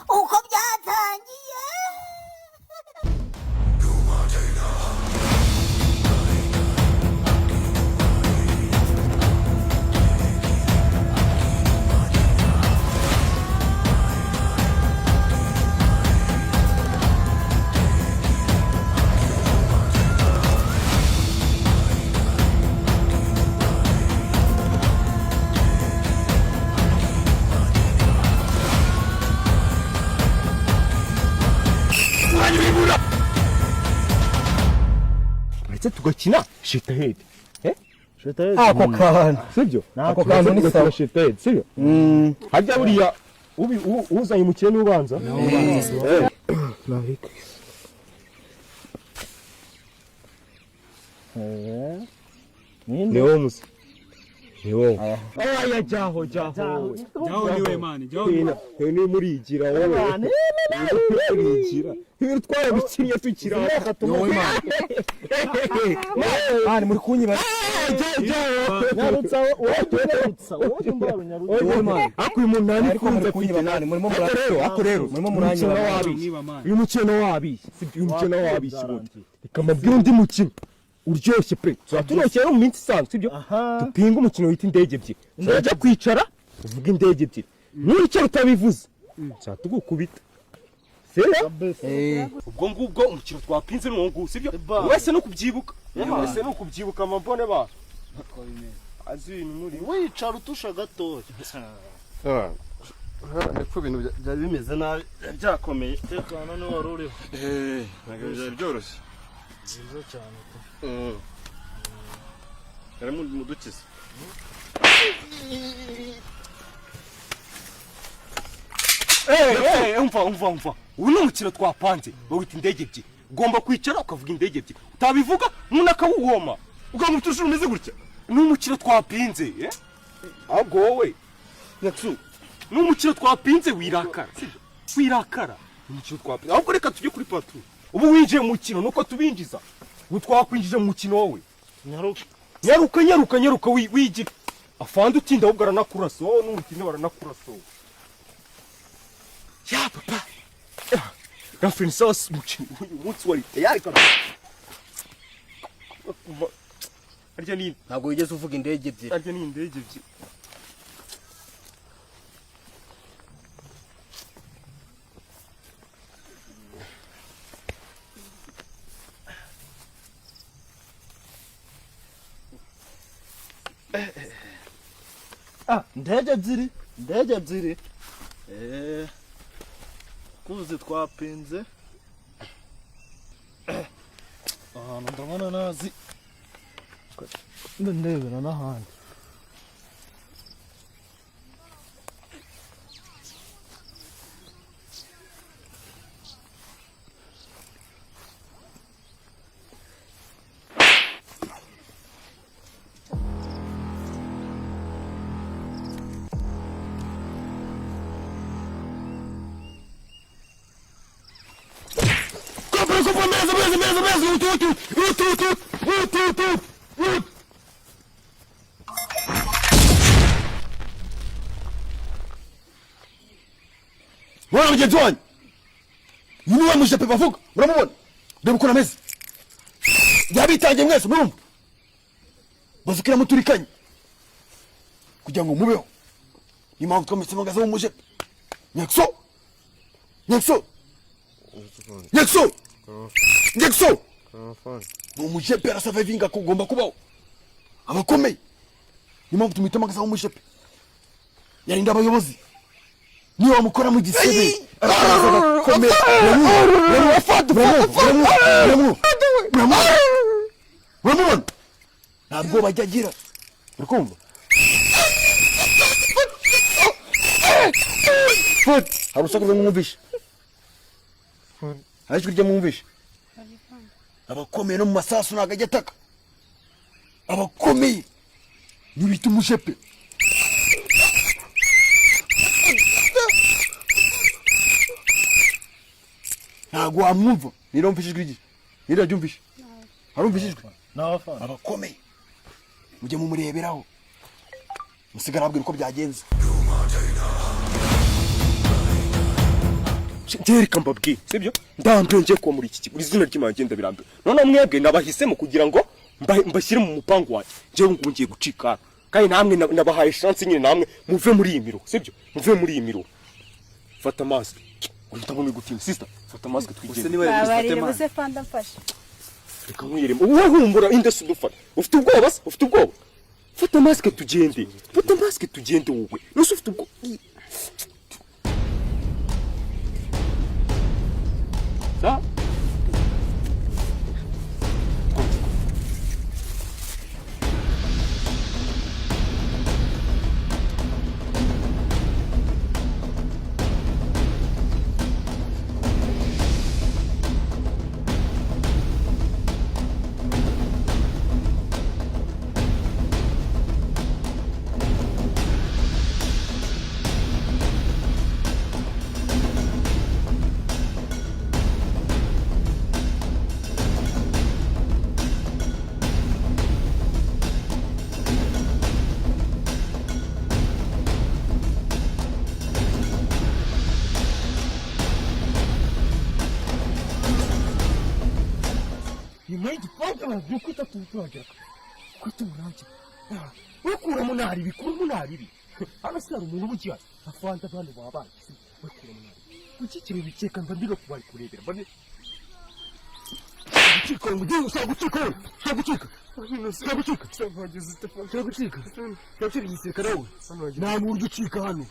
uko byatangiye. Uretse tugakina shitahedi. Shitahedi. Ako kantu sibyo? Ako kantu ni sawa shitahedi sibyo? Hajya buriya uzanye umukire n'ubanza. Nariko. Niwo musa. Niwo. Aya jaho. Jaho niwe mani, jaho niwe. Ni murigira wowe. Murigira. Hiri twara bikiriye tukira. Niwe mani muri kunyiba. Nyarutsa wowe mbaro nyarutsa. Niwe mani. Akuye umunani ariko muri kunyiba mani murimo murarero. Ako rero murimo muranyiba. Uyu mukino wabishye. Uyu mukino wabishye bundi. Ikamabwira undi mukino. Uryoshye pe. Turokera mu minsi isanzwe sibyo? Dupinga umukino wita indege ebyiri. Urajya kwicara uvuga indege ebyiri. Nuricyo utabivuze. Cyatugukubita. Sera? Ubwo ngubwo umukino twapinze n'uwo sibyo? Wese no kubyibuka. Wese no kubyibuka amabone ba. Azi ibintu muri wicara utusha gatoya. Hepfo ibintu byari bimeze nabi byakomeye. Tekana no waruriho. Ntabwo byari byoroshye. Nziza cyane. Yari mu dukiza. Umva. Ubu ni umukino twapanze. Bawita indege ebyiri. Ugomba kwicara ukavuga indege ebyiri. Utabivuga umuntu akawuhoma. Ugomba utushura umeze gutya. Ni umukino twapinze. Ahubwo wowe. Nyaksu. Ni umukino twapinze wirakara. Wirakara. Ni umukino twapinze. Ahubwo reka tujye kuri patrouille. Ubu winjiye mu mukino nuko tubinjiza. Ubu twakwinjije mu mukino wowe. Nyaruka wigira. Afande utinda ahubwo aranakurasa. Wowe n'umukino baranakurasa. Ya papa. Gafini sauce mukino uyu munsi wari tayari kana. Arya ni ntabwo wigeze uvuga indege ebyiri. Arya ni indege ebyiri. Indege ebyiri. Kuzi twapinze. Ahantu ndabona nazi. Ndebera n'ahandi. Bwana mugenzi wanyu. Niwe mujepe bavuga. Muramubona? Ndabukora meze. Yabitangiye mwese murumva. Bazukira muturikanye. Kugira ngo mubeho. Ni mpamvu twametse magaza mu mujepe. Nyakso. Mu mujepe arasavivinga kugomba kubaho. Abakomeye. Ni mpamvu tumita magaza mu mujepe. Yarinda abayobozi. Niyo wamukora mu gisebe. Arakomeye. Uramubona? Ntabwo bajya agira. Urikumva? Hari urusaku rwamwumvishe. Hari ijwi ryamwumvishe. Abakomeye no mu masasu ntabwo ajya ataka. Abakomeye ntibita umujepe. ntago wamwumva nirumvishijwe iki nirabyumvishe harumvishijwe n'abafana abakomeye mujye mumureberaho musigara abwira uko byagenze Jerika mbabwiye sibyo ndambiwe ngiye kuba muri iki kigo izina ry'imagenda birambiwe none mwebwe nabahisemo kugira ngo mbashyire mu mupango wacu jewe ngo ngiye gucika kandi namwe nabahaye chance nyine namwe muve muri iyi miro sibyo muve muri iyi miro fata mask utabone gutinda sister fata mask twigende babarire bose fanda mfasha reka mwiremo wowe humbura indese dufata ufite ubwoba se ufite ubwoba fata mask tugende wowe nusu ufite ubwoba da Image photo dukuta tutuaje. Kutumuraje. Wekura munari bikuru munari. Abasara umuntu bugiye afanta bandi babana. Wekura munari. Kucikire biceka ndabira kubari kurebera. Bane. Kucika ngo ndiye usagucika. Sagucika. Sagucika. Sagucika. Sagucika. Sagucika yiseka nawe. Nta muntu ucika hano.